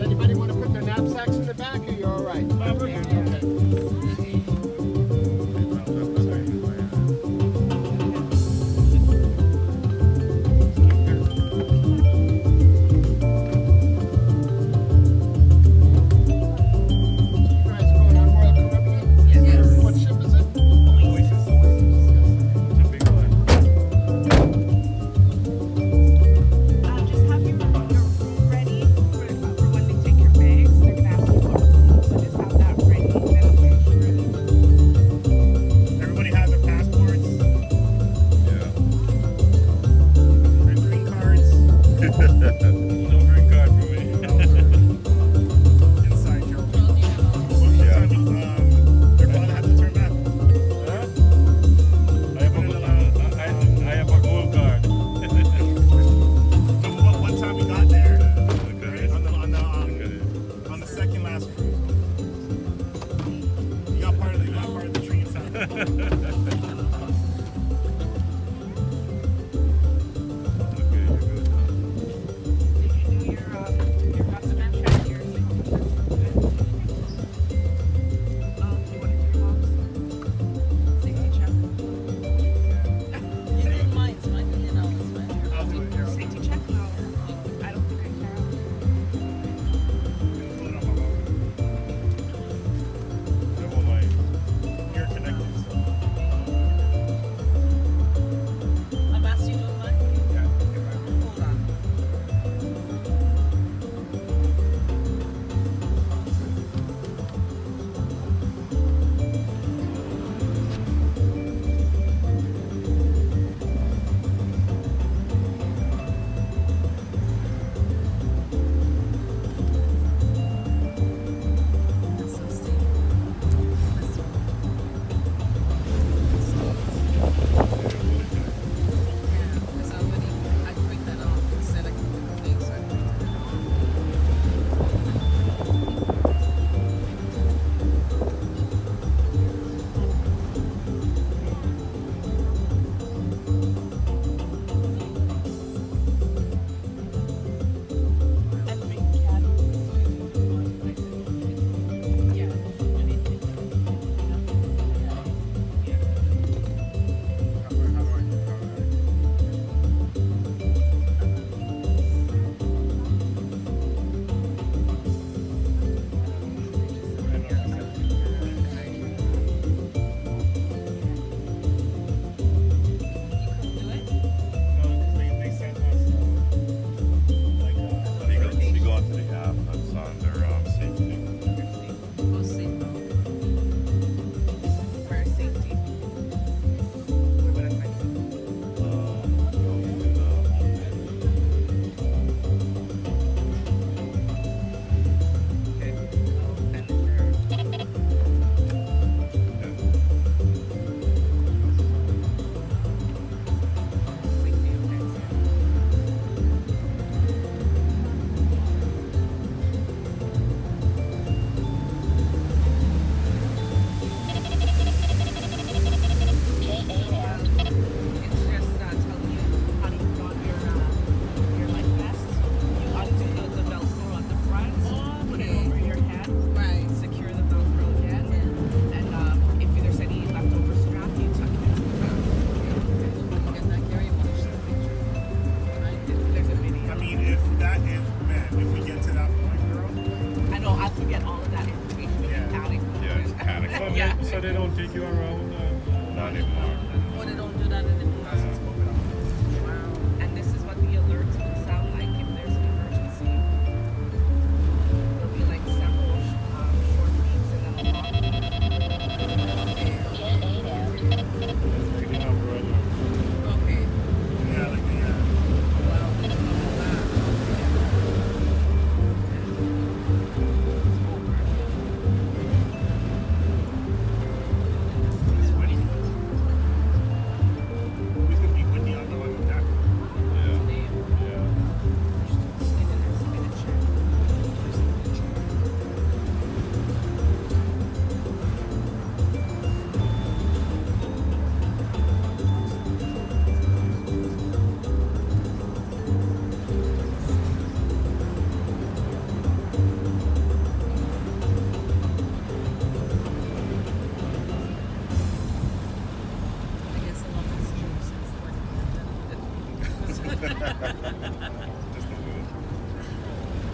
Anybody want to put their knapsacks in the back, or you're all right? Okay.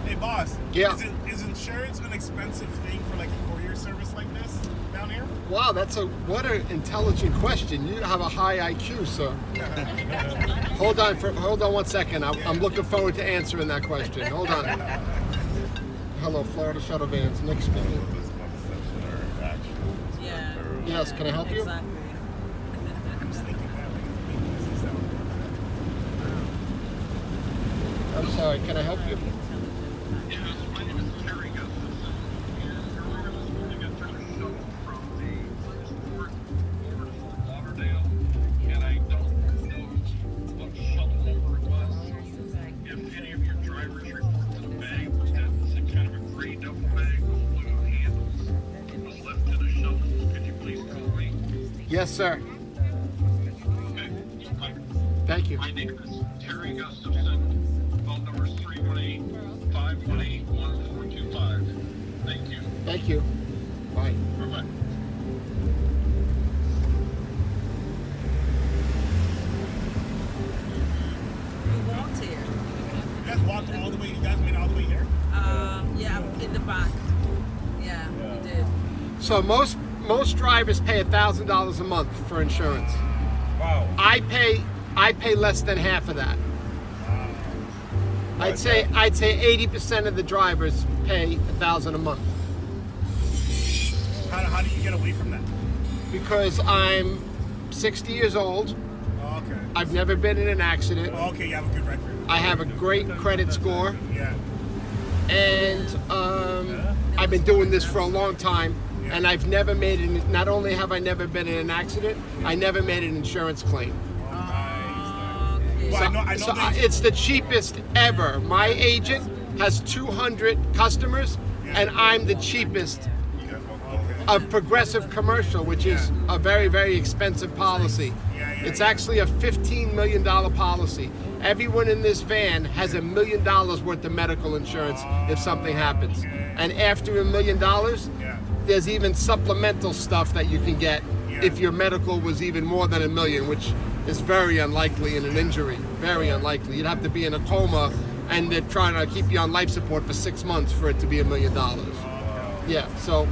Hey, boss. Yeah. Is insurance an expensive thing for like a courier service like this down here? Wow, what an intelligent question. You have a high IQ, sir. Hold on 1 second. I'm looking forward to answering that question. Hold on. Hello, Florida Shuttle Vans. Nick speaking. Yeah. Yes, can I help you? Exactly. I'm sorry, can I help you? Yes, my name is Terry Gustafson, and earlier this morning I took a shuttle from the Fort Lauderdale, and I don't know what shuttle number it was. If any of your drivers report to the bag, that's kind of a gray double bag with blue handles. It was left to the shuttles. Could you please call me? Yes, sir. Okay. Thank you. My name is Terry Gustafson. Phone number is 318-518-1425. Thank you. Thank you. Bye. Bye-bye. We walked here. You guys walked all the way. You guys made it all the way here. Yeah, in the back. Yeah, we did. So most drivers pay $1,000 a month for insurance. Wow. I pay less than half of that. I'd say 80% of the drivers pay $1,000 a month How do you get away from that? because I'm 60 years old. Oh, okay. I've never been in an accident. Oh, okay, you have a good record. I have a great credit score, Yeah. and I've been doing this for a long time. And I've never made it. Not only have I never been in an accident, I never made an insurance claim. Okay. Well, I know they- It's the cheapest ever. My agent has 200 customers, and I'm the cheapest of Progressive Commercial, which is a very, very expensive policy. It's actually a $15 million policy. Everyone in this van has $1 million worth of medical insurance if something happens. And after $1 million, there's even supplemental stuff that you can get if your medical was even more than $1 million, which is very unlikely in an injury. Very unlikely. You'd have to be in a coma, and they're trying to keep you on life support for 6 months for it to be $1 million. Yeah. So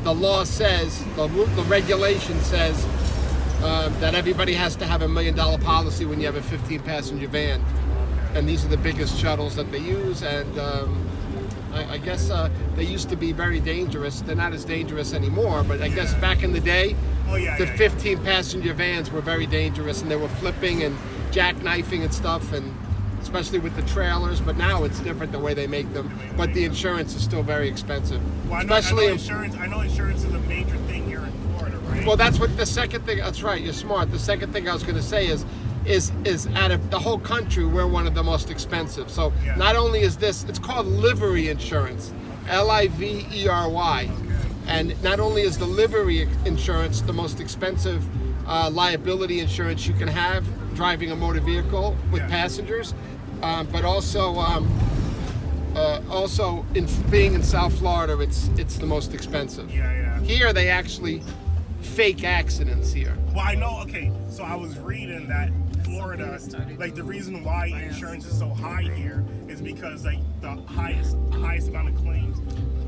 the law says, the regulation says that everybody has to have $1 million policy when you have a 15-passenger van, and these are the biggest shuttles that they use, and I guess they used to be very dangerous. They're not as dangerous anymore, but I guess back in the day, the 15-passenger vans were very dangerous, and they were flipping and jackknifing and stuff, and especially with the trailers. But now it's different the way they make them. But the insurance is still very expensive. Well, I know insurance is a major thing here in Florida, right? Well, that's what the second thing. That's right. You're smart. The second thing I was going to say is out of the whole country, we're one of the most expensive. So not only is this, it's called livery insurance, Livery. And not only is the livery insurance the most expensive liability insurance you can have driving a motor vehicle with passengers, but also in being in South Florida, it's the most expensive. Here they actually fake accidents here. Well, I know. Okay, so I was reading that Florida, like the reason why insurance is so high here is because like the highest amount of claims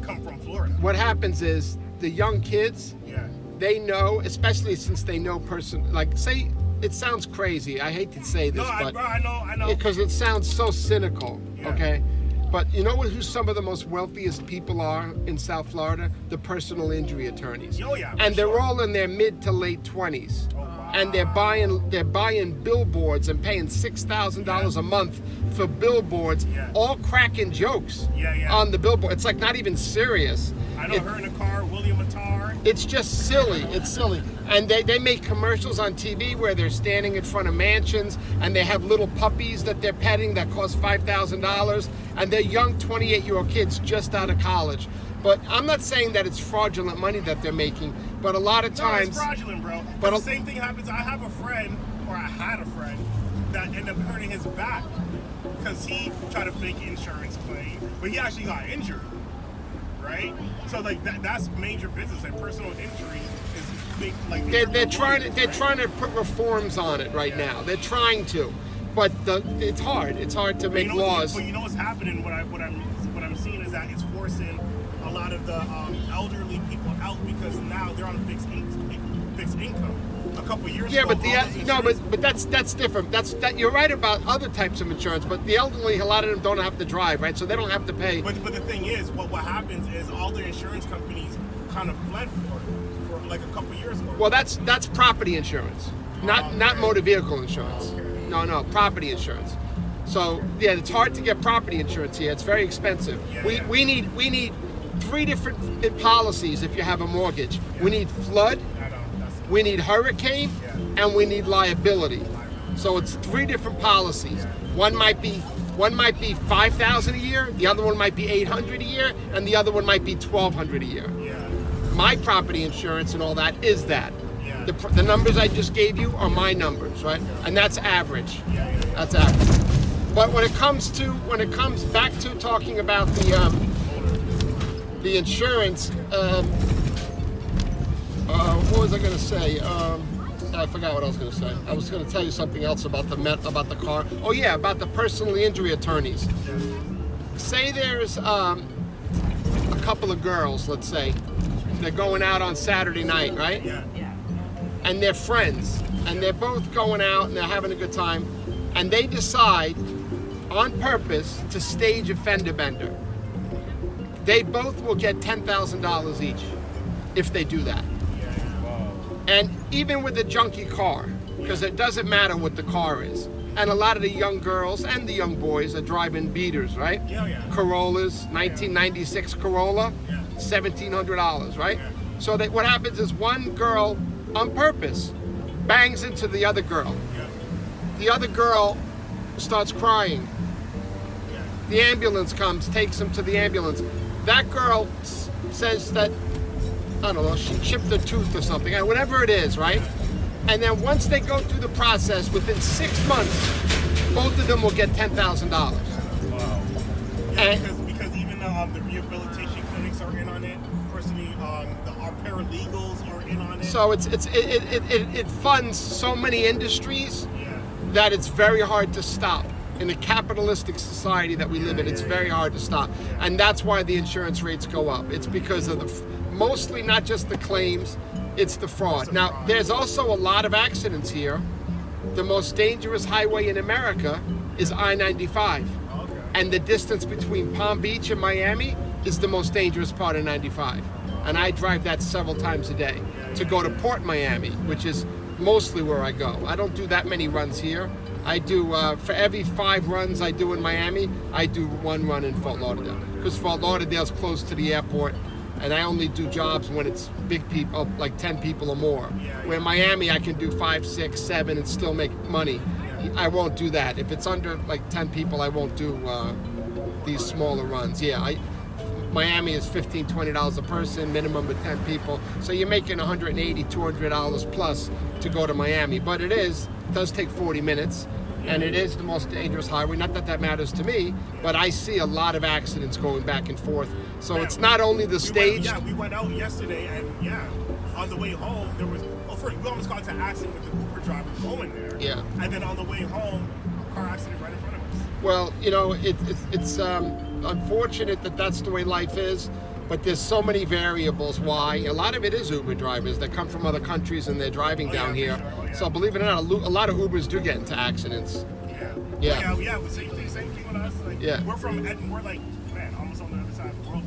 come from Florida. What happens is the young kids, they know, especially since they know like say, it sounds crazy. I hate to say this, but I know. Because it sounds so cynical, okay? But you know who some of the most wealthiest people are in South Florida? The personal injury attorneys. Oh, yeah, and they're all in their mid to late 20s. Oh, wow. And they're buying billboards and paying $6,000 a month for billboards, all cracking jokes on the billboard. It's like not even serious. I know her in the car, William Attar. It's just silly. It's silly. And they make commercials on TV where they're standing in front of mansions and they have little puppies that they're petting that cost $5,000. And they're young 28-year-old kids just out of college. But I'm not saying that it's fraudulent money that they're making, but a lot of times... No, it's fraudulent, bro. But the same thing happens. I have a friend, or I had a friend, that ended up hurting his back because he tried to fake insurance claim, but he actually got injured, right? So like that's major business. Like personal injury is big. Like they're trying to put reforms on it right now. They're trying to. but it's hard. It's hard to make laws. But you know what's happening? What I'm seeing is that it's forcing a lot of the elderly people out because now they're on a fixed income. A couple years ago, but that's different. You're right about other types of insurance, but the elderly, a lot of them don't have to drive, right? So they don't have to pay. But the thing is, what happens is all the insurance companies kind of fled for like a couple years ago. Well, that's property insurance, not motor vehicle insurance. No, property insurance. So yeah, it's hard to get property insurance here. It's very expensive. We need 3 different policies if you have a mortgage. Yeah. We need flood, we need hurricane, and we need liability. So it's 3 different policies. One might be $5,000 a year, the other one might be $800 a year, and the other one might be $1,200 a year. My property insurance and all that is that. The numbers I just gave you are my numbers, right? And that's average. That's average. But when it comes back to talking about the insurance, what was I going to say? I forgot what I was going to say. I was going to tell you something else about the car. Oh yeah, about the personal injury attorneys. Say there's a couple of girls, let's say, they're going out on Saturday night, right? And they're friends, and they're both going out and they're having a good time, and they decide on purpose to stage a fender bender. They both will get $10,000 each if they do that. And even with a junky car, because it doesn't matter what the car is. And a lot of the young girls and the young boys are driving beaters, right? Corollas, 1996 Corolla, $1,700, right? So what happens is one girl, on purpose, bangs into the other girl. The other girl starts crying. The ambulance comes, takes him to the ambulance. That girl says that, I don't know, she chipped her tooth or something, whatever it is, right? And then once they go through the process, within 6 months, both of them will get $10,000. Wow. Because even the rehabilitation clinics are in on it. Personally, our paralegals are in on it. So it funds so many industries that it's very hard to stop. In a capitalistic society that we live in, it's very hard to stop. And that's why the insurance rates go up. It's because of mostly not just the claims, it's the fraud. Now, there's also a lot of accidents here. The most dangerous highway in America is I-95. And the distance between Palm Beach and Miami is the most dangerous part of 95. And I drive that several times a day to go to Port Miami, which is mostly where I go. I don't do that many runs here. I do, for every 5 runs I do in Miami, I do 1 run in Fort Lauderdale. Because Fort Lauderdale's close to the airport, and I only do jobs when it's big people, like 10 people or more. Where Miami, I can do 5, 6, 7 and still make money. I won't do that. If it's under like 10 people, I won't do these smaller runs. Miami is $15, $20 a person, minimum of 10 people. So you're making $180, $200 plus to go to Miami. But it does take 40 minutes, and it is the most dangerous highway. Not that that matters to me, but I see a lot of accidents going back and forth. So it's not only the stage. We went out yesterday, and on the way home, there was, first, we almost got into an accident with the Uber driver going there. And then on the way home, a car accident right in front of us. Well, it's unfortunate that that's the way life is, but there's so many variables why. A lot of it is Uber drivers that come from other countries and they're driving down here. Sure. So believe it or not, a lot of Ubers do get into accidents. Same thing with us. Like, we're from Edmonton. We're like, man, almost on the other side of the world.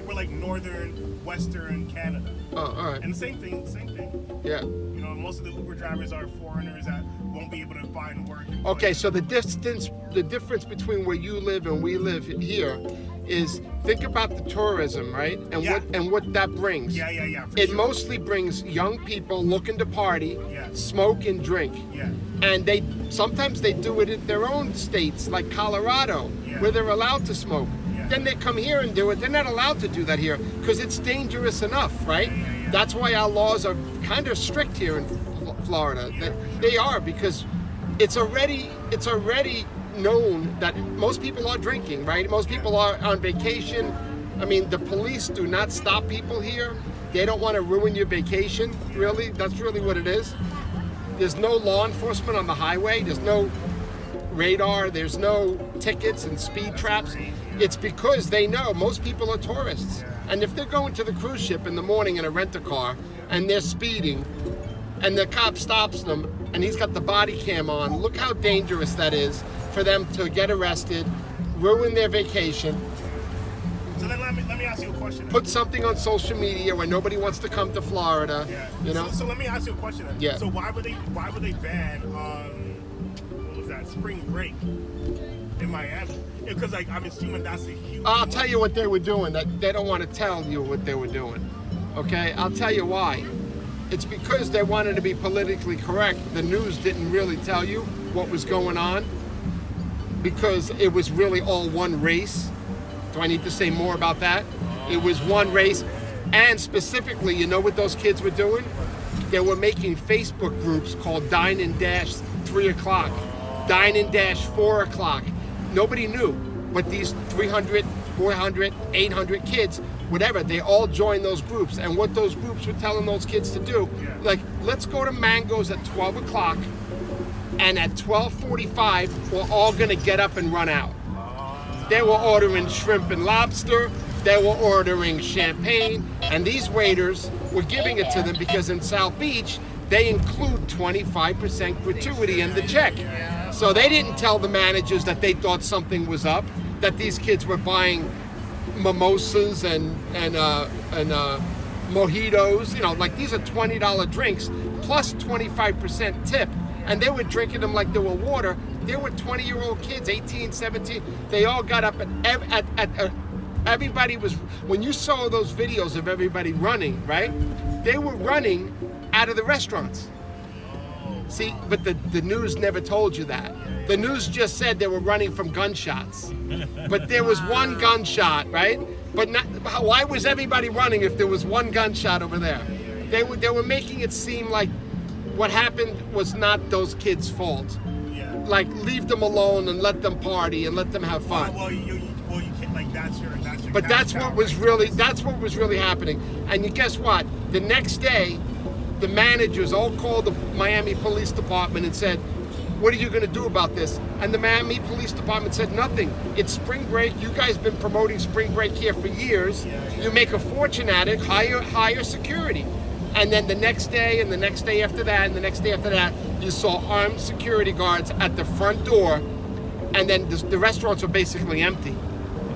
We're like northern, western Canada. Oh, all right. And same thing. Yeah. Most of the Uber drivers are foreigners that won't be able to find work. Okay, so the difference between where you live and we live here is, think about the tourism, right? And what that brings. It mostly brings young people looking to party, smoke and drink. And sometimes they do it in their own states, like Colorado, where they're allowed to smoke. Then they come here and do it. They're not allowed to do that here because it's dangerous enough, right? That's why our laws are kind of strict here in Florida. They are, because it's already known that most people are drinking, right? Most people are on vacation. I mean, the police do not stop people here. They don't want to ruin your vacation, really. That's really what it is. There's no law enforcement on the highway. There's no radar. There's no tickets and speed traps. It's because they know most people are tourists. And if they're going to the cruise ship in the morning in a rent-a-car and they're speeding and the cop stops them and he's got the body cam on, look how dangerous that is for them to get arrested, ruin their vacation. So then let me ask you a question. Put something on social media where nobody wants to come to Florida. Yeah. You know. So let me ask you a question. Then. Yeah. So why would they ban what was that, spring break in Miami? Because like I'm assuming that's a huge. I'll tell you what they were doing. That they don't want to tell you what they were doing. Okay, I'll tell you why. It's because they wanted to be politically correct. The news didn't really tell you what was going on because it was really all one race. Do I need to say more about that? It was one race. And specifically, you know what those kids were doing? They were making Facebook groups called Dine and Dash 3 o'clock, Dine and Dash 4 o'clock. Nobody knew, but these 300, 400, 800 kids, whatever, they all joined those groups. And what those groups were telling those kids to do, like, let's go to Mango's at 12 o'clock, and at 12:45, we're all gonna get up and run out. They were ordering shrimp and lobster, they were ordering champagne, and these waiters were giving it to them because in South Beach, they include 25% gratuity in the check. So they didn't tell the managers that they thought something was up, that these kids were buying mimosas and mojitos, you know, like these are $20 drinks plus 25% tip, and they were drinking them like they were water. There were 20-year-old kids, 18, 17. They all got up everybody was, when you saw those videos of everybody running, right? They were running out of the restaurants. See, but the news never told you that. The news just said they were running from gunshots. But there was one gunshot, right? But not, why was everybody running if there was one gunshot over there? They were making it seem like what happened was not those kids' fault. Like, leave them alone and let them party and let them have fun. Well, you can't, like, that's your. But that's what was really happening. And you guess what? The next day, the managers all called the Miami Police Department and said, "What are you going to do about this?" And the Miami Police Department said, "Nothing. It's spring break. You guys been promoting spring break here for years. You make a fortune at it. Hire security." And then the next day, and the next day after that, and the next day after that, you saw armed security guards at the front door, and then the restaurants were basically empty.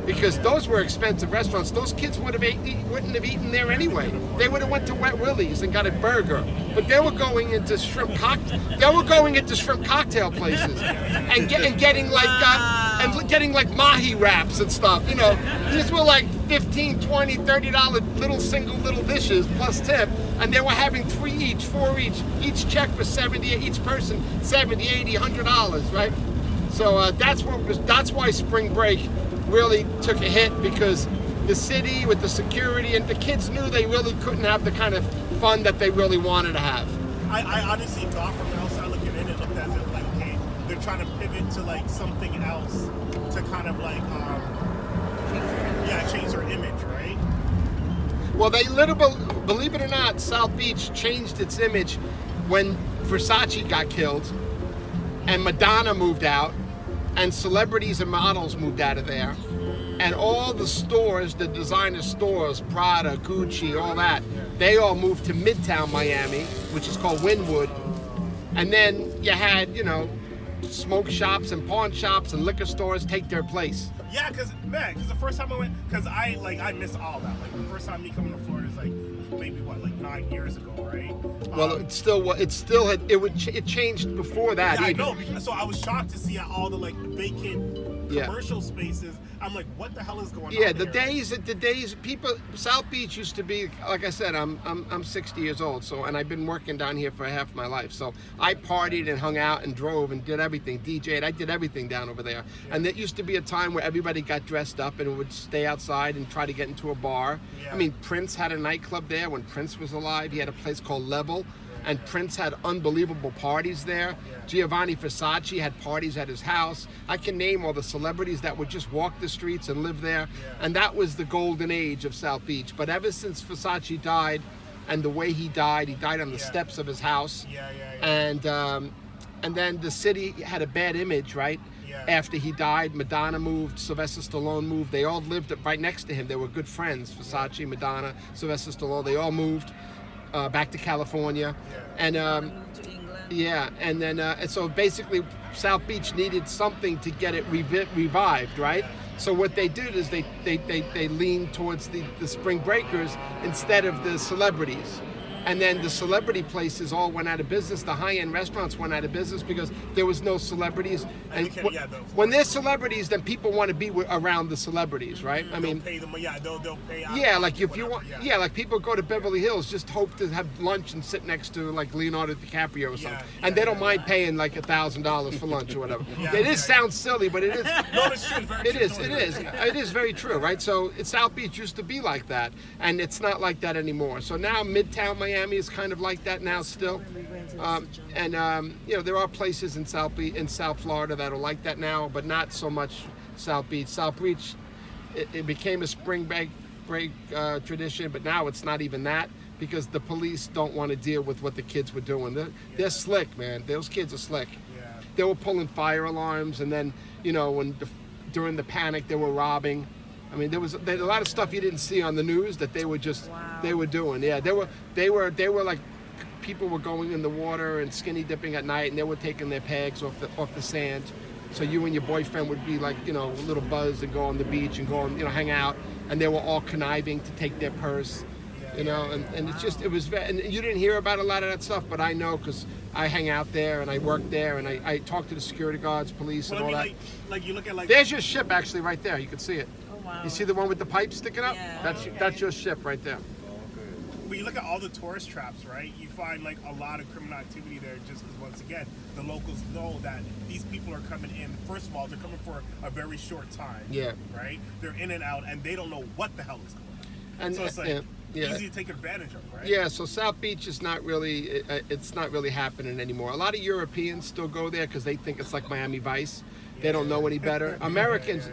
Because those were expensive restaurants. Those kids wouldn't have eaten there anyway. They would have went to Wet Willie's and got a burger. But they were going into shrimp cocktail places and getting like mahi wraps and stuff. You know, these were like $15, $20, $30 little dishes plus tip, and they were having 3 each, 4 each. Each check was each person $70, $80, $100, right? So that's why spring break really took a hit, because the city with the security and the kids knew they really couldn't have the kind of fun that they really wanted to have. I honestly thought from the outside looking in, it looked as if like, okay, they're trying to pivot to like something else to kind of like change their image, right? Well, they literally, believe it or not, South Beach changed its image when Versace got killed and Madonna moved out, and celebrities and models moved out of there, and all the stores, the designer stores, Prada, Gucci, all that, they all moved to Midtown Miami, which is called Wynwood. And then you had, you know, smoke shops and pawn shops and liquor stores take their place. Yeah, because the first time I went, because I missed all that. Like, the first time me coming to Florida is like maybe 9 years ago, right? Well, it changed before that. Yeah, even. I know. So I was shocked to see all the like vacant commercial spaces. I'm like, what the hell is going on? Yeah, the days people, South Beach used to be, like I said, I'm 60 years old, so, and I've been working down here for half my life. So I partied and hung out and drove and did everything, DJ'd, I did everything down over there. Yeah. And there used to be a time where everybody got dressed up and would stay outside and try to get into a bar. Yeah. I mean, Prince had a nightclub there when Prince was alive. He had a place called Level. And Prince had unbelievable parties there. Giovanni Versace had parties at his house. I can name all the celebrities that would just walk the streets and live there. And that was the golden age of South Beach. But ever since Versace died, and the way he died on the steps of his house. And and then the city had a bad image, right? Yeah. After he died, Madonna moved, Sylvester Stallone moved. They all lived right next to him. They were good friends. Versace, Madonna, Sylvester Stallone. They all moved back to California, and Moved to England. yeah, and then and so basically South Beach needed something to get it revived, right? So what they did is they leaned towards the spring breakers instead of the celebrities. And then the celebrity places all went out of business. The high-end restaurants went out of business because there was no celebrities. And you can't- yeah, when there's celebrities, then people want to be around the celebrities, right? I mean, They'll pay them. Yeah, they'll pay. Out yeah, like if you whatever, want, yeah, like people go to Beverly Hills, just hope to have lunch and sit next to like Leonardo DiCaprio or something, and they don't mind paying like $1,000 for lunch or whatever. Sounds silly, but it is. No, it's true. Very It true. is. No, It it's is. very true. It is very true, right? So South Beach used to be like that, and it's not like that anymore. So now Midtown Miami is kind of like that now still, and there are places in South Florida that are like that now, but not so much South Beach. South Beach, it became a spring break tradition, but now it's not even that because the police don't want to deal with what the kids were doing. They're slick, man. Those kids are slick. Yeah. They were pulling fire alarms, and then during the panic they were robbing. I mean, there was a lot of stuff you didn't see on the news that they were just they were doing. Yeah, they were like people were going in the water and skinny dipping at night, and they were taking their pegs off the sand. So you and your boyfriend would be like a little buzzed and go on the beach and go and hang out, and they were all conniving to take their purse. And it's just, it was, and you didn't hear about a lot of that stuff, but I know because I hang out there and I work there and I talk to the security guards, police, Well, and I all mean, that. like you look at like. There's your ship actually right there. You can see it. Oh wow. You see the one with the pipe sticking up? Yeah. That's your ship right there. When you look at all the tourist traps, right? You find like a lot of criminal activity there, just because once again, the locals know that these people are coming in. First of all, they're coming for a very short time. Yeah. Right. They're in and out, and they don't know what the hell is going on. And So it's like yeah. easy to take advantage of, right? Yeah, so South Beach is not really, it's not really happening anymore. A lot of Europeans still go there because they think it's like Miami Vice. They don't know any better. Americans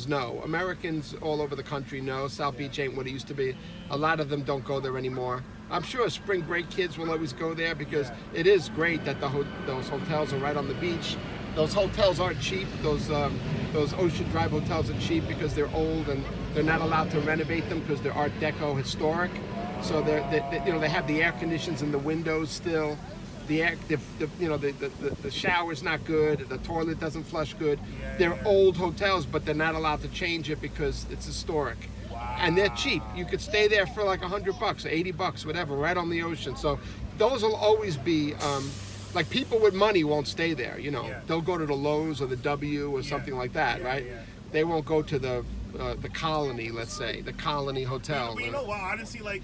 know. Americans all over the country know South Beach ain't what it used to be. A lot of them don't go there anymore. I'm sure spring break kids will always go there because it is great that those hotels are right on the beach. Those hotels aren't cheap. Those Ocean Drive hotels are cheap because they're old and they're not allowed to renovate them because they're Art Deco historic. So they have the air conditions in the windows still. The shower's not good. The toilet doesn't flush good. They're old hotels, but they're not allowed to change it because it's historic. And they're cheap. You could stay there for like $100 or $80, whatever, right on the ocean. So those will always be. Like people with money won't stay there, They'll go to the Lowe's or the W or something like that, right? Yeah. They won't go to the Colony, let's say, the Colony Hotel. But you know what? Honestly, like,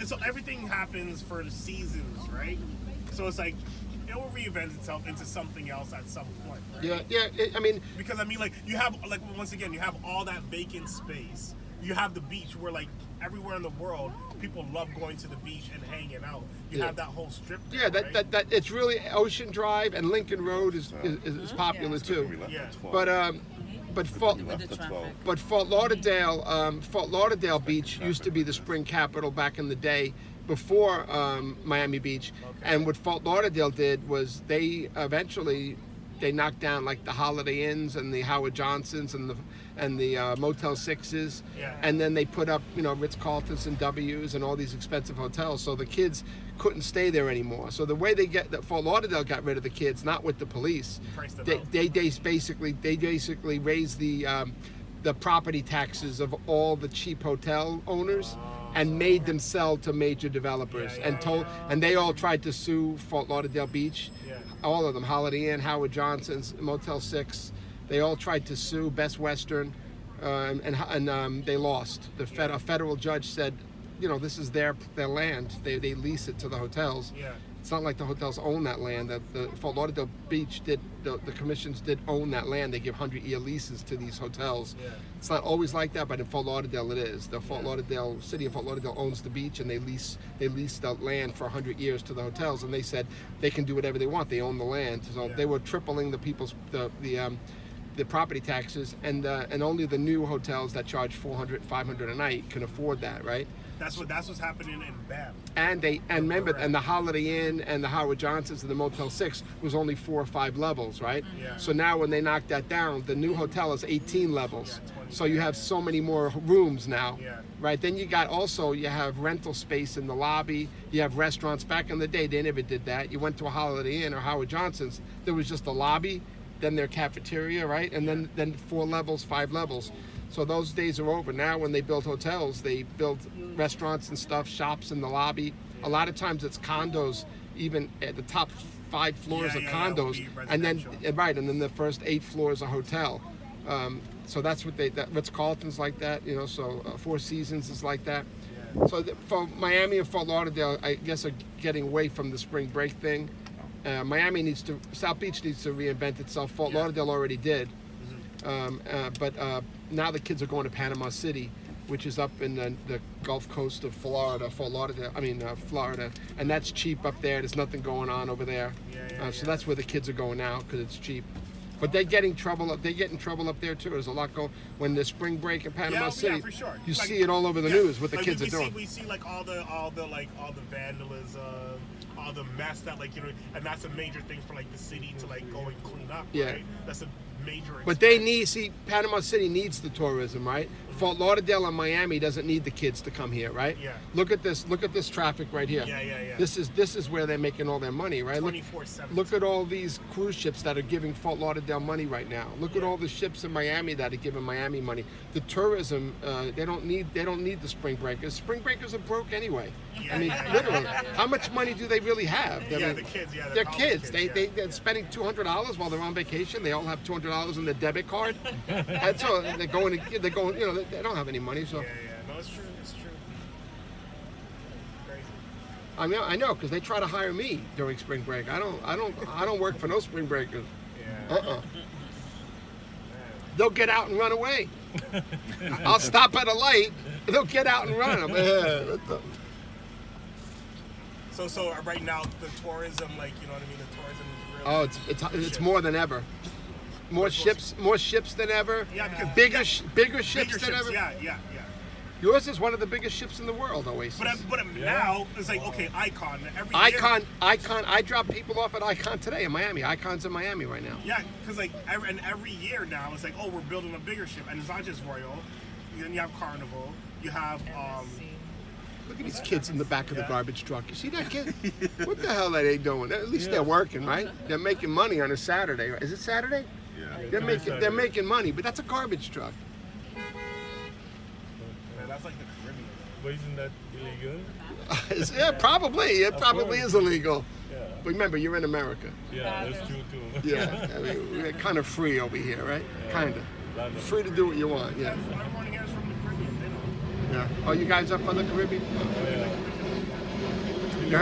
so everything happens for the seasons, right? So it's like it will reinvent itself into something else at some point, right? I mean, Because like you have like once again you have all that vacant space. You have the beach where like everywhere in the world people love going to the beach and hanging out. You have that whole strip there, right? that it's really Ocean Drive and Lincoln Road is popular too. Yeah. But With the traffic. But Fort Lauderdale Beach used to be the spring capital back in the day before Miami Beach. And what Fort Lauderdale did was they knocked down like the Holiday Inns and the Howard Johnsons and the Motel 6s, and then they put up Ritz-Carltons and W's and all these expensive hotels. So the kids couldn't stay there anymore. So the way that Fort Lauderdale got rid of the kids, not with the police, they basically raised the property taxes of all the cheap hotel owners. And made them sell to major developers, and they all tried to sue Fort Lauderdale Beach. All of them, Holiday Inn, Howard Johnson's, Motel 6, they all tried to sue Best Western, and they lost. A federal judge said, this is their land. They lease it to the hotels. It's not like the hotels own that land. The Fort Lauderdale Beach the commissions did own that land. They give 100-year leases to these hotels. It's not always like that, but in Fort Lauderdale it is. The city of Fort Lauderdale owns the beach, and they lease the land for 100 years to the hotels. And they said they can do whatever they want. They own the land, so they were tripling the people's the property taxes, and only the new hotels that charge $400, $500 a night can afford that, right? That's what's happening in BAM. And remember, and the Holiday Inn and the Howard Johnson's and the Motel 6 was only 4 or 5 levels, right? Yeah. So now when they knocked that down, the new hotel is 18 levels. Yeah, 20. So you have so many more rooms now, Yeah. right? Then you have rental space in the lobby. You have restaurants. Back in the day, they never did that. You went to a Holiday Inn or Howard Johnson's, there was just a lobby, then their cafeteria, right? And then 4 levels, 5 levels. So those days are over. Now when they build hotels, they build restaurants and stuff, shops in the lobby. A lot of times it's condos, even at the top 5 floors are condos, and then and then the first 8 floors are hotel. So that's what Ritz-Carlton's like that, so Four Seasons is like that. So for Miami and Fort Lauderdale, I guess are getting away from the spring break thing. South Beach needs to reinvent itself. Fort Lauderdale already did. But now the kids are going to Panama City, which is up in the Gulf Coast of Florida, Florida, and that's cheap up there. There's nothing going on over there. So that's where the kids are going now because it's cheap. But they get in trouble up there too. There's a lot going when the spring break in Panama City. Yeah, for sure. You see it all over the news what the kids are doing. We see like all the vandalism, all the mess that and that's a major thing for the city to go and clean up. Yeah. Right? That's a major. But they Panama City needs the tourism, right? Fort Lauderdale and Miami doesn't need the kids to come here, right? Yeah. Look at this traffic right here. Yeah. This is where they're making all their money, right? 24/7. Look at all these cruise ships that are giving Fort Lauderdale money right now. Look at all the ships in Miami that are giving Miami money. The tourism, they don't need the spring breakers. Spring breakers are broke anyway. Literally, how much money do they really have? The kids. They're kids. They're spending $200 while they're on vacation. They all have $200 in their debit card. That's all. They're going. They don't have any money. So. Yeah. No, it's true. It's true. Crazy. I know because they try to hire me during spring break. I don't work for no spring breakers. Yeah. They'll get out and run away. I'll stop at a light. They'll get out and run. So right now the tourism, the tourism is really. Oh, it's more than ever. More ships than ever. Yeah, because bigger ships than ever. Yeah. Yours is one of the biggest ships in the world, Oasis. But now it's Icon. Icon. I drop people off at Icon today in Miami. Icon's in Miami right now. Yeah, because every year now it's we're building a bigger ship, and it's not just Royal. Then you have Carnival. You have Look at these kids in the back of the garbage truck. You see that kid? What the hell are they doing? At least they're working, right? They're making money on a Saturday. Is it Saturday? Yeah. They're making money, but that's a garbage truck. that's like the Caribbean. But isn't that illegal? Yeah, probably. It probably course. is illegal. Yeah. But remember, you're in America. Yeah, that's true too. Yeah, we're kind of free over here, right? Kind of. Free to do what you want, yeah. Everyone here is from the Caribbean. They know. Yeah. Oh, you guys up on the Caribbean? You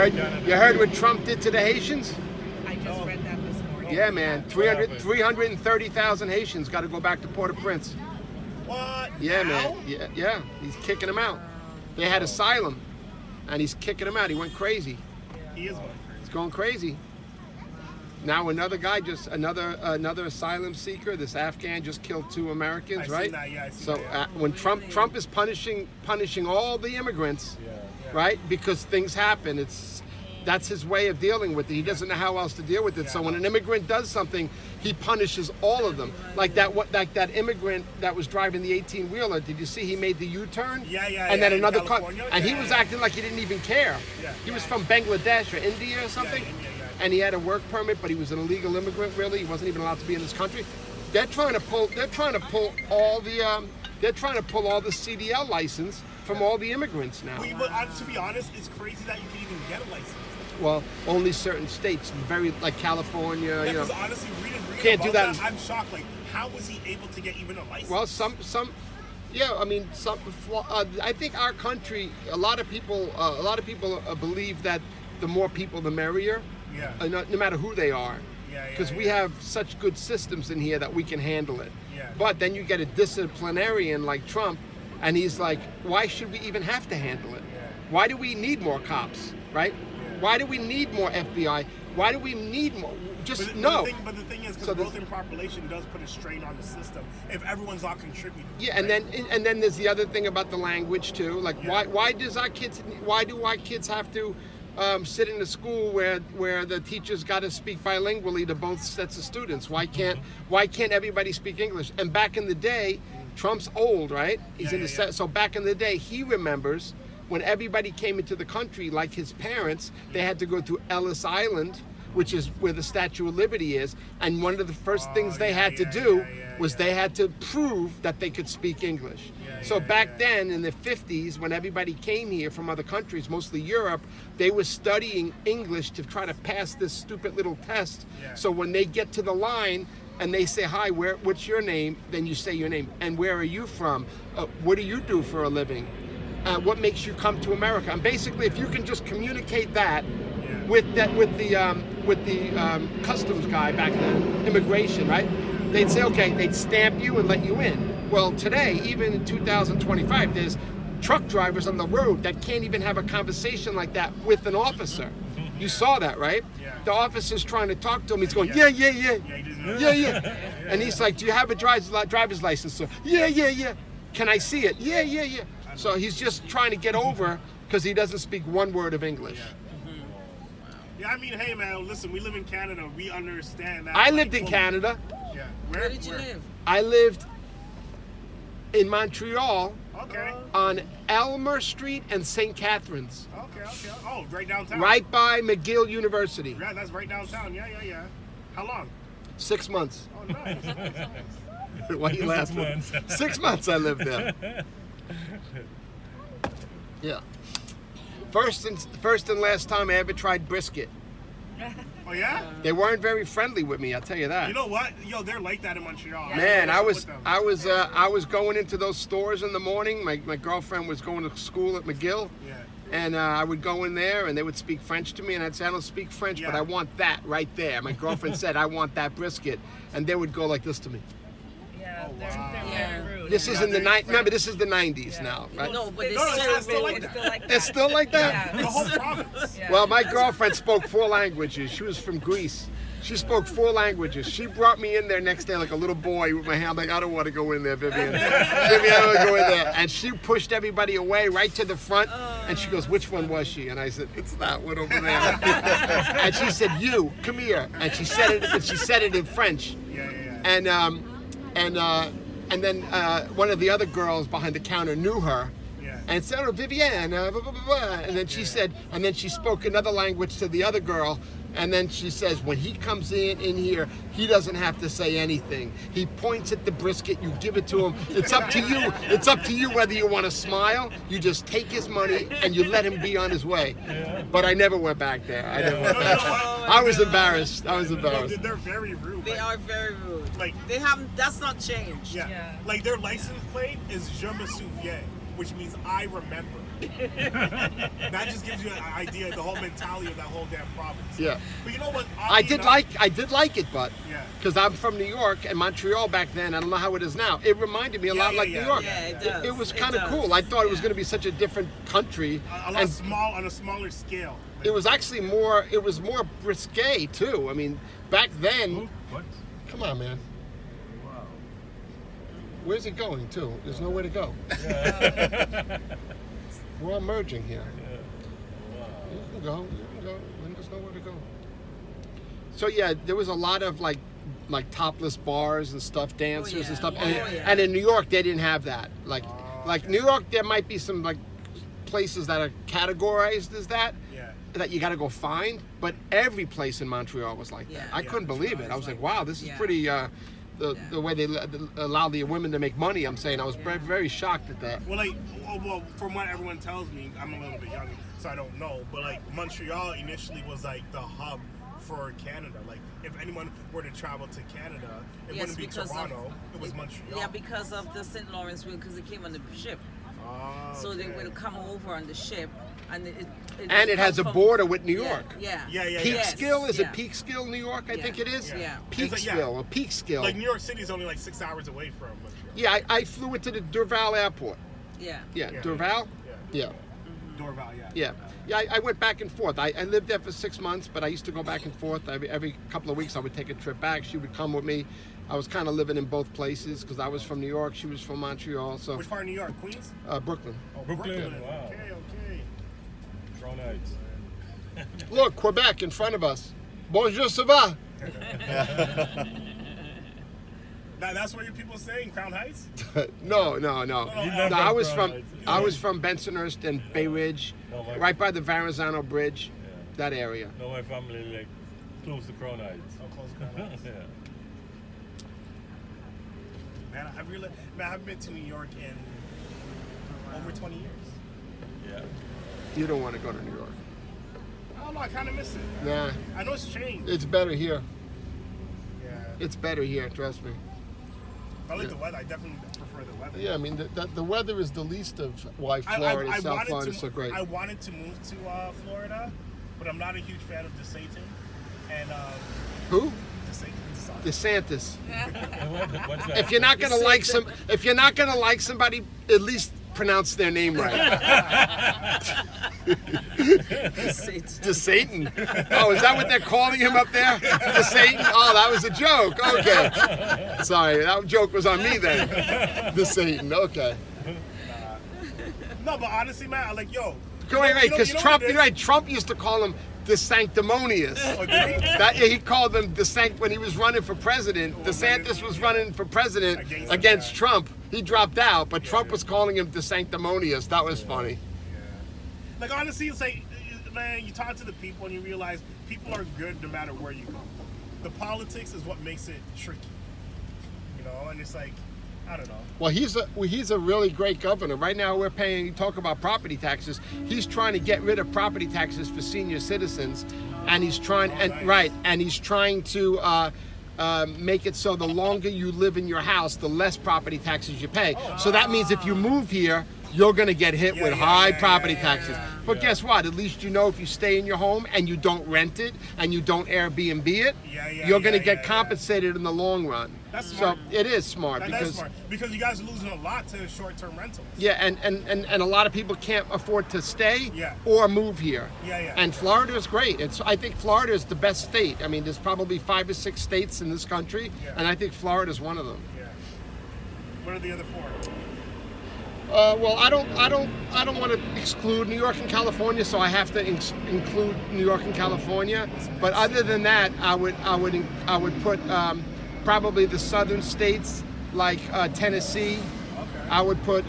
heard what Trump did to the Haitians? I just read that this morning. Yeah, man. 330,000 Haitians got to go back to Port-au-Prince. What? Yeah, Now? man. Yeah. He's kicking them out. They had asylum, and he's kicking them out. He went crazy. He is going crazy. He's going crazy. Now another guy, another asylum seeker, this Afghan just killed 2 Americans, I've right? seen that, yeah, I've seen So that. when Trump is punishing all the immigrants, right? Because things happen. That's his way of dealing with it. He doesn't know how else to deal with it. So when an immigrant does something, he punishes all of them. Like that immigrant that was driving the 18-wheeler. Did you see he made the U-turn? Yeah. And then in another car, California? and he was acting like he didn't even care. Yeah. He was from Bangladesh or India or something. India. And he had a work permit, but he was an illegal immigrant. Really, he wasn't even allowed to be in this country. They're trying to pull all the CDL license from all the immigrants now. But to be honest, it's crazy that you can even get a license. Well, only certain states, like California. Yeah, because honestly, reading can't do about that. I'm shocked. Like, how was he able to get even a license? Well, I think our country. A lot of people believe that the more people, the merrier. Yeah. No matter who they are. Because we have such good systems in here that we can handle it. Yeah. But then you get a disciplinarian like Trump, and he's like, why should we even have to handle it? Yeah. Why do we need more cops, right? Yeah. Why do we need more FBI? Why do we need more? just But no. the thing is, because So growth in population does put a strain on the system if everyone's all contributing. Yeah, and then there's the other thing about the language too. Like, why do our kids have to sit in a school where the teachers got to speak bilingually to both sets of students? Why can't everybody speak English? And back in the day, Trump's old, right? He's in the so back in the day, he remembers when everybody came into the country, like his parents, they had to go to Ellis Island, which is where the Statue of Liberty is, and one of the first things they had to do was they had to prove that they could speak English. So back then in the 50s, when everybody came here from other countries, mostly Europe, they were studying English to try to pass this stupid little test. So when they get to the line and they say, hi, what's your name? Then you say your name. And where are you from? What do you do for a living? What makes you come to America? And basically, if you can just communicate that with the customs guy back then, immigration, right? They'd say, okay, they'd stamp you and let you in. Well, today, even in 2025, there's truck drivers on the road that can't even have a conversation like that with an officer. You saw that, right? The officer's trying to talk to him. He's going, yeah. And he's like, do you have a driver's license, sir? Yeah. Can I see it? Yeah. So he's just trying to get over because he doesn't speak one word of English. Yeah, I mean, hey man, listen, we live in Canada. We understand that. I lived in Canada. Yeah. Where did you live? I lived in Montreal Okay. on Elmer Street and St. Catharines. Okay. Oh, right downtown. Right by McGill University. Yeah, that's right downtown. Yeah. How long? 6 months. Oh, nice. Why are you laughing? 6 months. 6 months I lived there. Yeah. First and last time I ever tried brisket. Oh yeah? They weren't very friendly with me, I'll tell you that. You know what? Yo, they're like that in Montreal. Man, I What's was with them? I was going into those stores in the morning. My girlfriend was going to school at McGill. Yeah. And I would go in there and they would speak French to me and I'd say, I don't speak French, but I want that right there. My girlfriend said, I want that brisket. And they would go like this to me. Yeah, Oh, they're Yeah. very rude. This is in the remember, this is the 90s now, right? No, but No, it's still like It's that. still like that. It's still like that? Yeah. The whole province. Yeah. Well, my girlfriend spoke 4 languages. She was from Greece. She spoke 4 languages. She brought me in there next day like a little boy with my hand. I'm like, I don't want to go in there, Vivian. Vivian, I don't want to go in there. And she pushed everybody away right to the front. And she goes, which one was she? And I said, it's that one over there. And she said, you, come here. And she said it in French. Yeah. And then one of the other girls behind the counter knew her. Yeah. And said, oh, Vivienne, blah, blah, blah, blah. And then she said, and then she spoke another language to the other girl. And then she says, when he comes in here, he doesn't have to say anything. He points at the brisket, you give it to him. It's up to you. It's up to you whether you want to smile. You just take his money and you let him be on his way. But I never went back there. I never went back. I was embarrassed. They're very rude. They are very rude. Like- they haven't. That's not changed. Yeah. Like their license plate is Je me souviens, which means I remember. That just gives you an idea of the whole mentality of that whole damn province. Yeah. But you know what? I did like it, but Yeah. because I'm from New York and Montreal back then. I don't know how it is now. It reminded me a lot like New York. Yeah, it does. It was It kind of does. cool. I thought it was Yeah. going to be such a different country. A lot And on a smaller scale. it was actually more. It was more risque too. I mean, back then. What? Come on, man. Where's it going to? There's nowhere to go. We're all merging here. You can go. There's nowhere to go. So yeah, there was a lot of like topless bars and stuff, dancers and stuff. And in New York, they didn't have that. Like New York, there might be some like places that are categorized as that. Yeah. That you got to go find. But every place in Montreal was like that. I couldn't believe it. I was like, wow, this is pretty. The way they allow the women to make money, I'm saying I was very shocked at that. Well, from what everyone tells me, I'm a little bit young, so I don't know. But like Montreal initially was like the hub for Canada. Like if anyone were to travel to Canada, it wouldn't be Toronto. It was Montreal. Yeah, because of the St. Lawrence River, because it came on the ship. Oh, So they okay. will come over on the ship, and it has a from- border with New York. Yeah. Peekskill? Is Yeah. it Peekskill, New York? I think it is. Yeah. Peekskill or Peekskill. Like New York City is only like 6 hours away from Montreal. Yeah, I flew into the Dorval Airport. Yeah. Yeah, Yeah. Dorval? Yeah. Yeah. Dorval, yeah. Yeah. I went back and forth. I lived there for 6 months, but I used to go back and forth. Every couple of weeks, I would take a trip back. She would come with me. I was kind of living in both places because I was from New York. She was from Montreal. So Which part of New York? Queens? Brooklyn. Oh, Brooklyn, wow. Okay. Crown Heights. Look, Quebec in front of us. Bonjour, ça va? That's what your people say in Crown Heights? No. You're not I was Crown from Heights. Bensonhurst and Bay Ridge, No, my- right by the Verrazano Bridge, Yeah. that area. No, my family like close to Crown Heights. Oh, close to Crown Heights. Yeah. Man, I haven't been to New York in over 20 years. Yeah. You don't want to go to New York. I don't know, I kind of miss it. Nah, I know it's changed. it's better here. Yeah. It's better here, trust me. I like the weather. I definitely prefer the weather. Yeah, I mean, the weather is the least of why Florida, South Florida is so great. I wanted to move to Florida, but I'm not a huge fan of DeSatan. And Who? DeSatan. DeSantis. What's that? If you're not gonna like somebody, at least pronounce their name right. DeSatan. Oh, is that what they're calling him up there? DeSatan? Oh, that was a joke. Okay. Sorry, that joke was on me then. DeSatan. Okay. No, but honestly, man, I like, yo. Wait, because Trump, what it you're is? right. Trump used to call him the sanctimonious. Oh, did he? He called him when he was running for president. DeSantis was running for president against Trump. He dropped out, but Trump was calling him the sanctimonious. That was funny. Like, honestly, it's like, man, you talk to the people and you realize people are good no matter where you go. The politics is what makes it tricky. You know, and it's like, I don't know. Well, he's a really great governor. Right now, we're paying. You talk about property taxes. He's trying to get rid of property taxes for senior citizens, and he's trying and he's trying to make it so the longer you live in your house, the less property taxes you pay. So that means if you move here, you're going to get hit with high property taxes. But guess what? At least you know if you stay in your home and you don't rent it and you don't Airbnb it, you're going to get compensated in the long run. That's smart. So it is smart That's smart. Because you guys are losing a lot to short-term rentals. Yeah, and a lot of people can't afford to stay Yeah. or move here. Yeah. And Florida is great. I think Florida is the best state. I mean, there's probably 5 or 6 states in this country, and I think Florida is one of them. Yeah. What are the other 4? Well, I don't want to exclude New York and California, so I have to include New York and California. But other than that, I would put probably the southern states like Tennessee. Okay. I would put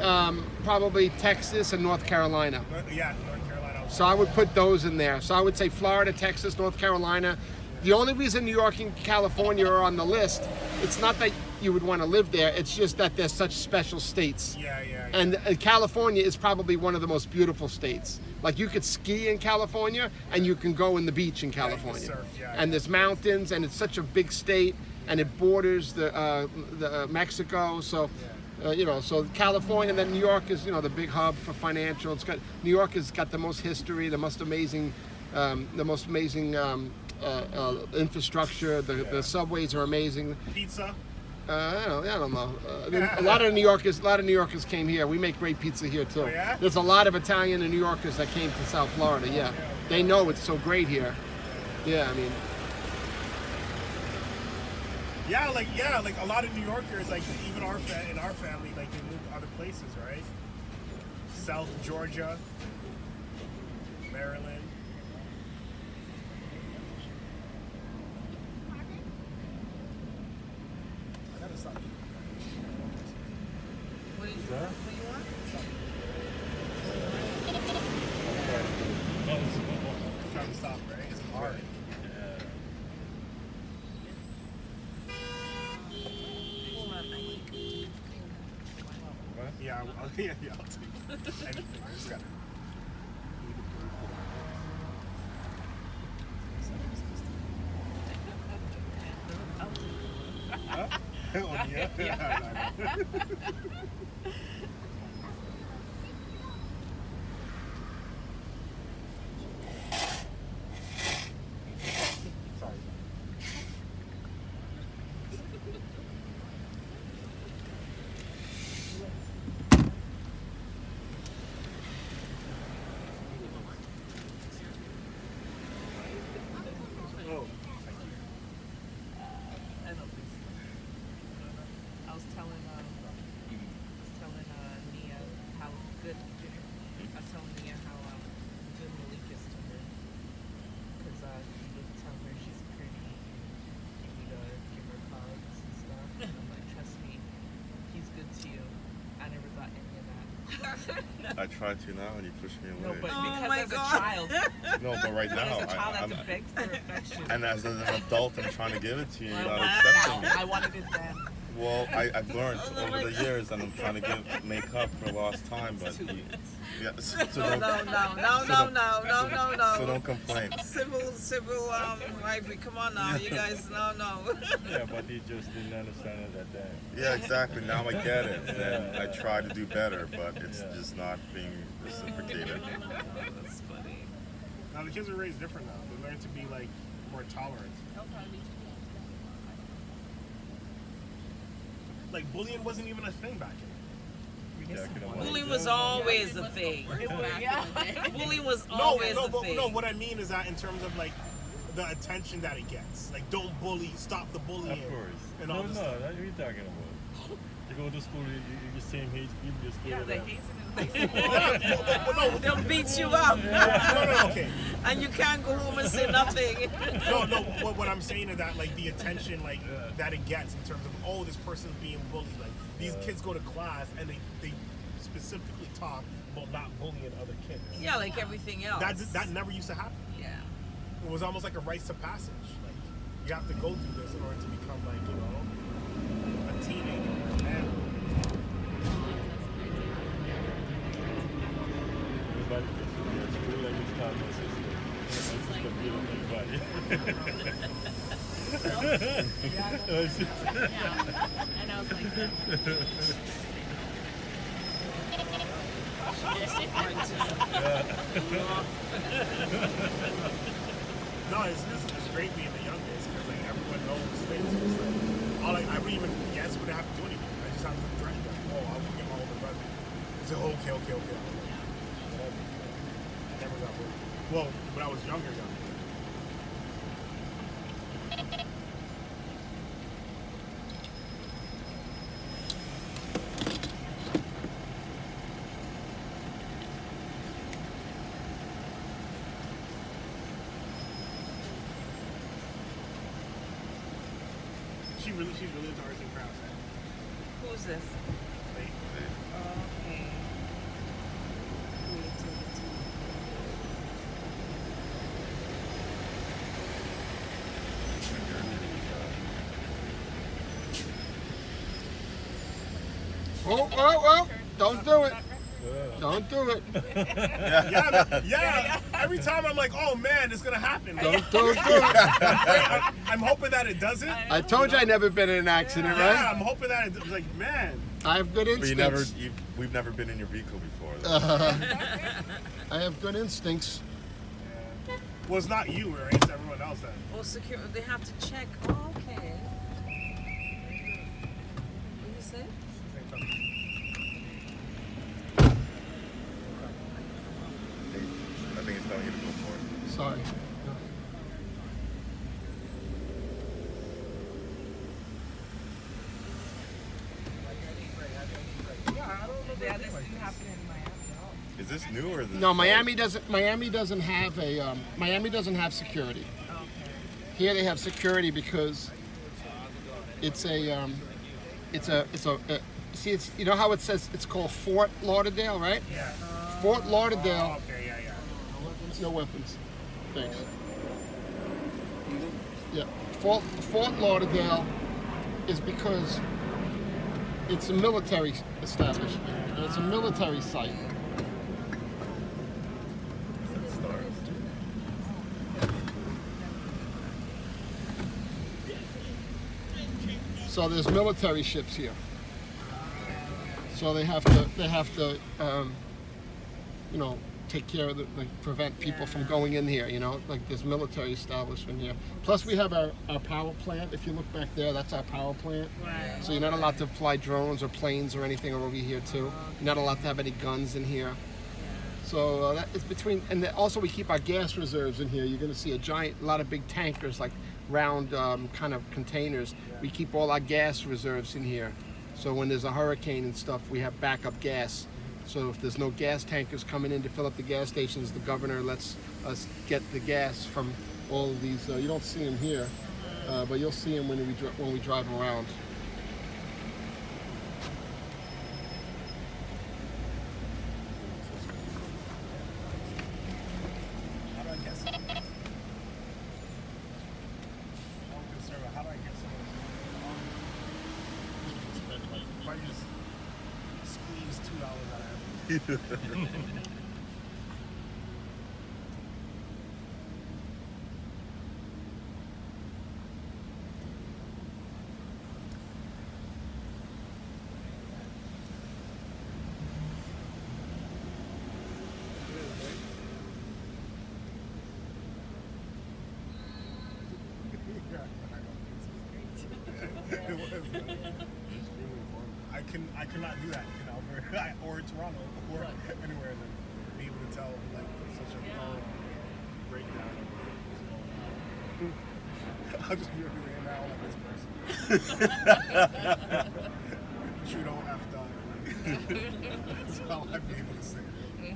probably Texas and North Carolina. Yeah, North Carolina. So I would put those in there. So I would say Florida, Texas, North Carolina. The only reason New York and California are on the list, it's not that you would want to live there, it's just that they're such special states. Yeah. And California is probably one of the most beautiful states. Like you could ski in California and you can go in the beach in California. surf, and there's mountains and it's such a big state and it borders the Mexico. So, so California, and then New York is, the big hub for financial. New York has got the most history, the most amazing infrastructure. The subways are amazing. Pizza. I don't know. A lot of New Yorkers came here. We make great pizza here too. Oh, yeah? There's a lot of Italian and New Yorkers that came to South Florida. Yeah, they know it's so great here. Yeah, I mean. Yeah, like a lot of New Yorkers, like even in our family, like they moved to other places, right? South Georgia, Maryland. I gotta stop. What do you want? Trying to stop, right? It's hard. Yeah, I'll take anything. I just gotta. Huh? Oh, yeah. Sorry. was telling Nia how good. I was telling Nia how good Malik is to her, because he would tell her she's pretty, and he'd give her hugs and stuff. And I'm like, trust me, he's good to you. I never got any of that. I try to now, and you push me No, away. but Oh because my as God. a child, No, but right now, as a child, I have I'm, to beg for affection. and as an adult, I'm trying to give it to you. You're not Now, accepting it. I wanted it then. Well, I've learned over the years, and I'm trying to make up for lost time. But yeah, so No, so don't complain. Civil, rivalry. Come on now, you guys. No. Yeah, but he just didn't understand it at that. Yeah, exactly. Now I get it. Then I try to do better, but it's just not being reciprocated. That's funny. Now the kids are raised different now. They learn to be like more tolerant. Like bullying wasn't even a thing back then. Bullying was always a thing. Bullying was No, always no, a but thing. no. What I mean is that in terms of like the attention that it gets, like don't bully, stop the bullying, Of course. and No, all no, this. that's what you're talking about. You go to school, you same age, you just go Yeah, to they them. hated in high school. They'll beat you up, No, okay. and you can't go home and say nothing. No. What I'm saying is that like the attention like that it gets in terms of oh this person's being bullied. Like these kids go to class and they specifically talk about not bullying other kids. Yeah, like everything else. That never used to happen. Yeah. It was almost like a rites of passage. Like you have to go through this in order to become like a teenager. Man. Everybody gets to be at school, I used to tell my sister. My sister beat on everybody. And I was like, No, it's great being the youngest because like everyone knows things. It's like, I wouldn't even guess what I have to do anything. I just have to threaten them. Oh, I will get my older brother. It's like, okay. I never got bullied. Well, when I was younger. She's really into arts and crafts. Who's this? Like, Okay. Oh, don't do it. Don't do it. yeah. Every time I'm like, oh man, it's gonna happen. Don't do it. I'm hoping that it doesn't. I told you I never been in an accident, Yeah, right? I'm hoping that it's like, man. I have good But instincts. we've never been in your vehicle before. Though. I have good instincts. Well, it's not you, right? It's everyone else then. Oh, secure. They have to check. Oh, okay. What you say? I think it's telling you to go for it. Sorry. Yeah, this didn't happen in Miami. Is this new or is this No, Miami doesn't have a Miami doesn't have security. Here they have security because it's a see, it's, you know how it says it's called Fort Lauderdale, right? Yeah. Fort Lauderdale. Okay, yeah. No weapons. Thanks. Yeah. Fort Lauderdale is because it's a military establishment. And it's a military site. So there's military ships here. So they have to you know, take care of prevent people from going in here, you know, like this military establishment here. Plus we have our power plant. If you look back there, that's our power plant. Right. So you're not allowed to fly drones or planes or anything over here too. You're not allowed to have any guns in here. So that is between, and then also we keep our gas reserves in here. You're going to see a lot of big tankers, like round kind of containers. We keep all our gas reserves in here. So when there's a hurricane and stuff, we have backup gas. So if there's no gas tankers coming in to fill up the gas stations, the governor lets us get the gas from all of these. You don't see them here, but you'll see them when we drive around. How do I get some? I'm concerned about how do I get some? If I just squeeze $2 out of everything. It was. I cannot do that in Alberta or Toronto or anywhere and then be able to tell like such a thorough breakdown of what's going on. I'll just be over there now like this person. Trudeau F done. That's how I'd be able to say it.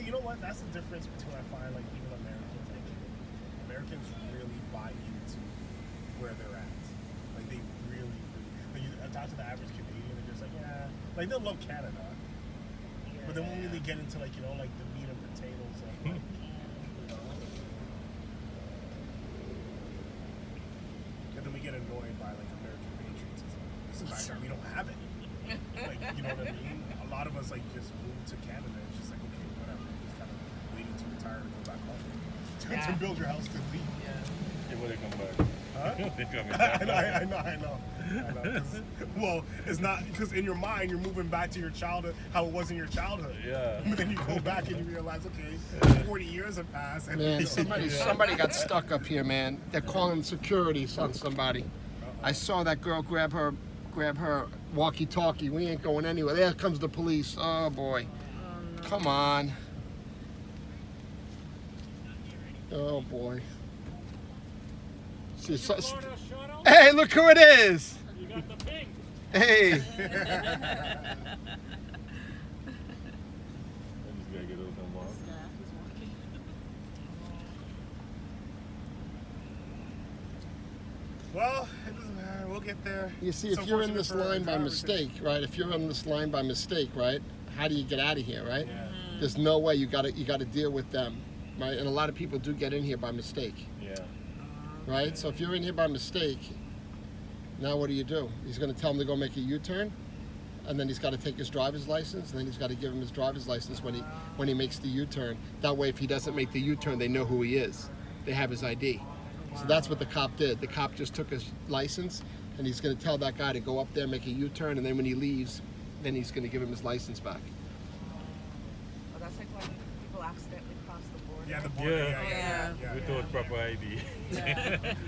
You know what? That's the difference between I find like even Americans and Canadians. Americans really buy into where they're at. Like they really like, I talk to the average Canadian and they're just like, yeah, like they'll love Canada, but they won't really get into like like the meat and potatoes of like, and then we get annoyed by like American patriotism. This is fact that we don't have it. Like you know what I mean? A lot of us like just move to Canada. It's just like okay, whatever. Just kind of waiting to retire and go back home. To build your house to leave. Yeah, when they come back. Huh? They coming back. I know. Well, it's not because in your mind you're moving back to your childhood, how it was in your childhood. Yeah. But then you go back and you realize, okay, 40 years have passed. And Man, somebody got stuck up here, man. They're calling security on somebody. I saw that girl grab her walkie-talkie. We ain't going anywhere. There comes the police. Oh boy. Come on. Oh boy. See, hey, look who it is. You got the pink. Hey. I just gotta get over them off. well, it doesn't matter. We'll get there. You see, It's if you're in unfortunate this for line the by drivers. mistake, right? If you're in this line by mistake, right? How do you get out of here, right? Yeah. There's no way. You gotta deal with them, right? And a lot of people do get in here by mistake, Yeah. right? So if you're in here by mistake, now what do? He's gonna tell him to go make a U-turn, and then he's got to take his driver's license, and then he's got to give him his driver's license when he makes the U-turn. That way, if he doesn't make the U-turn, they know who he is. They have his ID. So that's what the cop did. The cop just took his license, and he's going to tell that guy to go up there, make a U-turn, and then when he leaves, then he's going to give him his license back. Oh, that's like when people accidentally cross the border. Yeah, the border. Yeah. Without proper ID.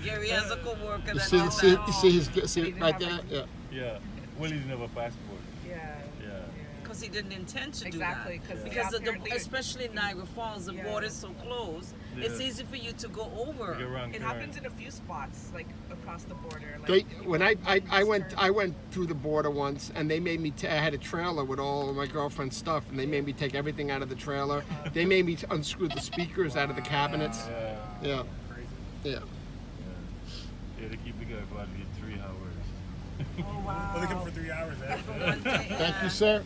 Gary has a co-worker You that see, does see, that. you see his, He see didn't right have, there? like- Yeah. Yeah. Well, he didn't have a passport. Yeah. Yeah. Because he didn't intend to Exactly, do that. 'cause Because of apparently- especially in Niagara Falls, the Yeah. border's so close. It's Yeah. easy for you to go over. You're wrong It turn. happens in a few spots, like across the border. They, Like, when I went through the border once, and they made me. I had a trailer with all of my girlfriend's stuff, and they made me take everything out of the trailer. They made me unscrew the speakers out of the cabinets. Yeah. Yeah, Crazy. yeah. Yeah. Yeah, they keep the guy for at least 3 hours. Oh, wow. We're looking for 3 hours, eh? One day, Thank you, sir.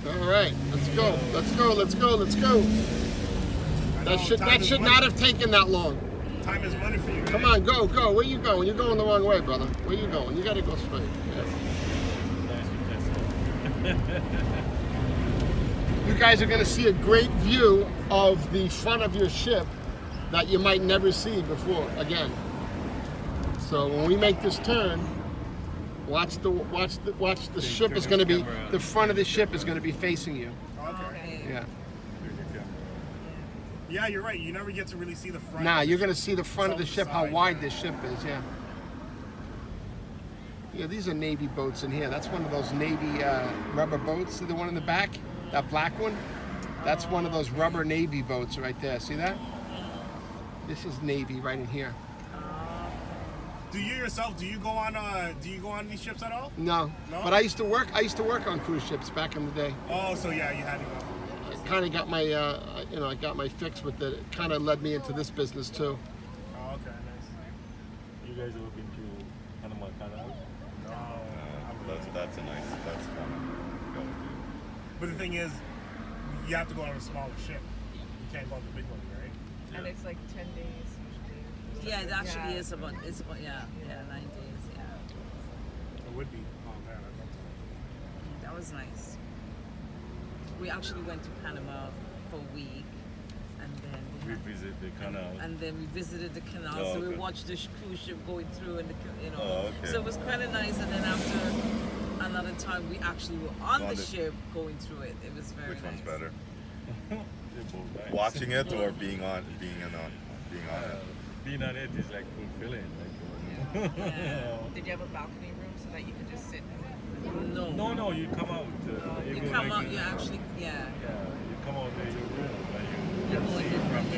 All right, let's go. Let's go. Let's go. Let's go. I know, That time is should money. not have taken that long. Time is money for you. Come on, go. Where you going? You're going the wrong way, brother. Where you going? You got to go straight. Yeah. Nice to test. You guys are going to see a great view of the front of your ship that you might never see before again. So when we make this turn, watch the ship is going to be, the front of the ship is going to be facing you. Okay. Yeah. Yeah, you're right. You never get to really see the front. Nah, of the you're going to ship. see the front of the It's ship, on how side, wide yeah. this ship is, yeah. Yeah, these are Navy boats in here. That's one of those Navy rubber boats. See the one in the back? That black one? That's one of those rubber Navy boats right there. See that? This is Navy right in here. Do you yourself? Do you go on these ships at all? No. No? But I used to work on cruise ships back in the day. Oh, so yeah, you had to go. Kind of got my, I got my fix with it. It kind of led me into this business too. Oh, okay, nice. You guys ever been to Panama Canal? That's a nice. That's fun. Go do. But the thing is, you have to go on a smaller ship. You can't go on the big one, right? And it's like 10 days usually. Yeah, it actually Yeah. is about 9 days. Yeah, It would be. Oh man, I'd love to. that was nice. We actually went to Panama for a week, and then We visit the canal. we visited the canal. Oh, So we okay. watched the cruise ship going through, and Oh, okay. So it was kind of nice. And then after another time, we actually were on the ship going through it. It was very Which nice. one's better? They're both nice. Watching it or being on it? Being on it is like fulfilling. Yeah. Did you have a balcony room so that you could just sit? No, you come out. You go come like out. this. You actually, Yeah, you come out of your room and You you go can see in, from the.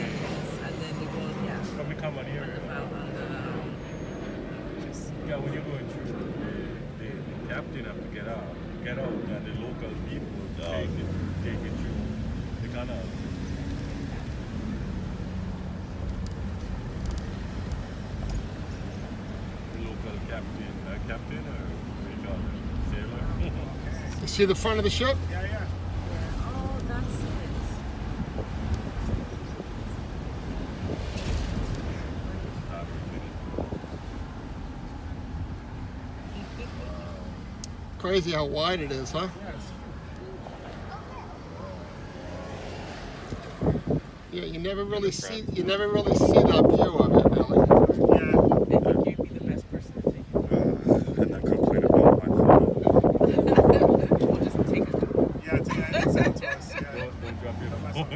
and then you go, Come we come on here. Yeah, when you're going through, the captain have to get out, and the local people take it through the canal. The local captain or what do you call it, sailor. You see the front of the ship? Yeah, yeah. oh, that's it. Crazy how wide it is, huh? Yeah, you never really see that view of it, really. Yeah. I think you'd be the best person to take it. And I complain about my phone. We'll just take it. Yeah, it's sent to us. Yeah. Don't drop your phone.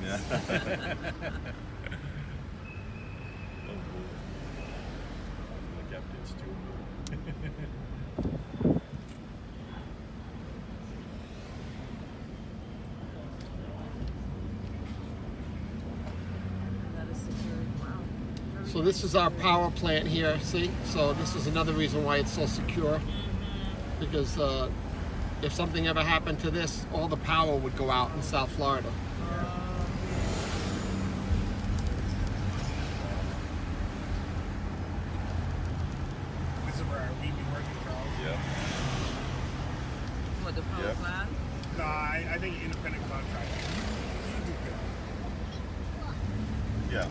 Yeah. The captain's too. That is secure. Wow. So this is our power plant here, see? So this is another reason why it's so secure. Because if something ever happened to this, all the power would go out in South Florida. This is where we be working, Charles. Yeah. What, the power Yep. plant? No, I think independent contractor. You do good. Yeah.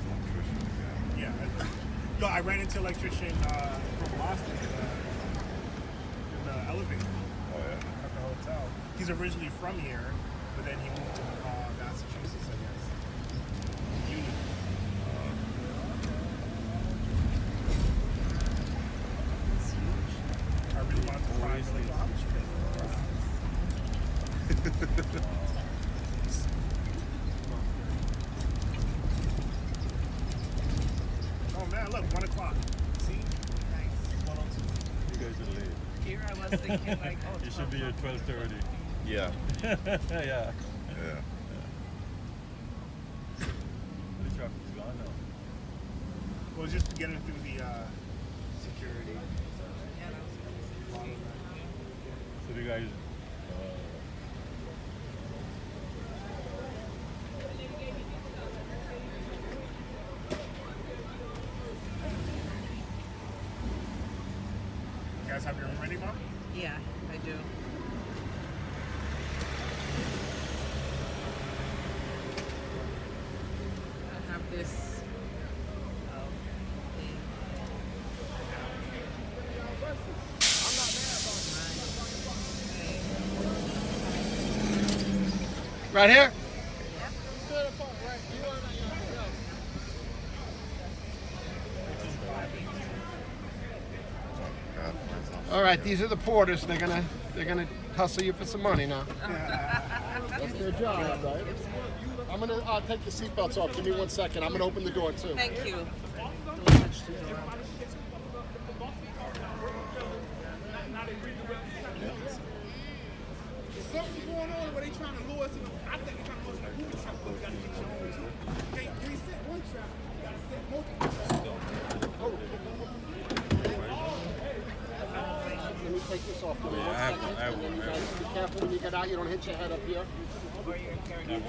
Yeah. Yo, I ran into an electrician from Boston in the elevator Oh yeah. at the hotel. He's originally from here, but then he moved to Massachusetts, I guess. Union. It's huge. I really wanted to find like, how much you pay Oh man, look, 1 o'clock. See? Nice. 102. You guys are late. Here I was thinking like, oh, You should be here 12:30. Yeah. Yeah. Yeah. The traffic's gone now. Well, just to get him through the security. So the guys. You guys have your room ready, Mom? Yeah, I do. I have this. Thing. Right here? All right, these are the porters. They're gonna hustle you for some money now. That's their job, right? I'm gonna take the seatbelts off. Give me 1 second. I'm gonna open the door too. Thank you. Don't touch the door. Something's going on where they trying to lure us in. I think they're trying to lure us in a movie truck. We gotta get your own too. Can't sit one trap. You gotta sit multiple traps. Let me take this off. Give me 1 I second. will. You guys be careful when you get out. You don't hit your head up here. What's your name?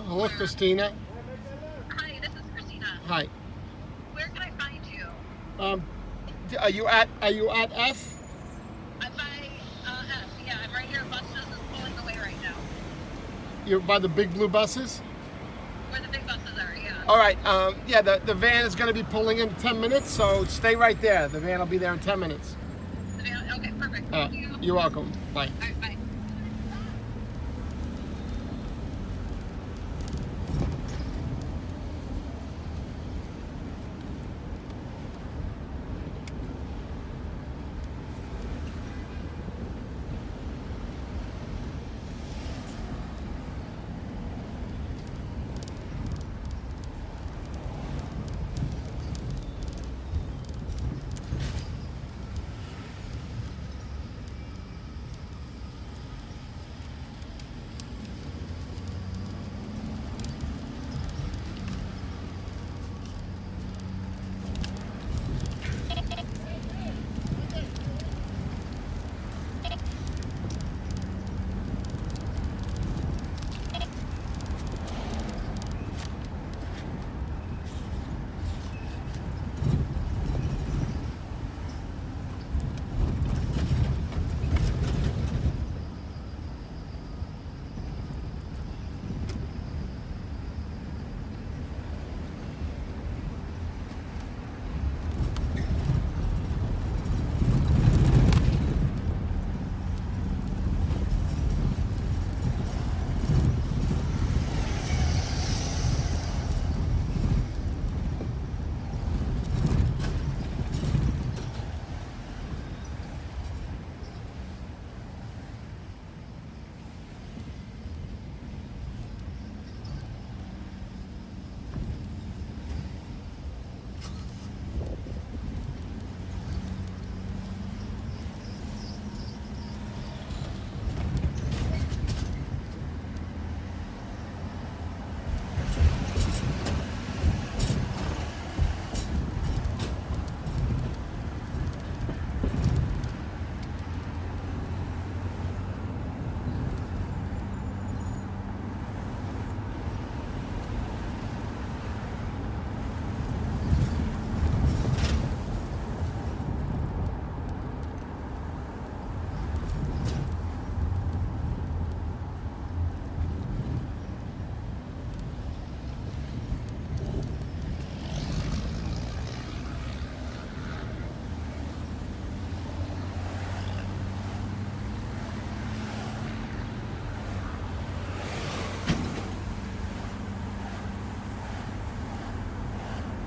Hello, Christina. Hi, this is Christina. Hi. Where can I find you? Are you at F? I'm by F. Yeah, I'm right here. Bus just is pulling away right now. You're by the big blue buses? Where the big buses are, yeah. All right. Yeah, the van is going to be pulling in 10 minutes, so stay right there. The van will be there in 10 minutes. The van, okay, perfect. Thank you. You're welcome. Bye. All right, bye.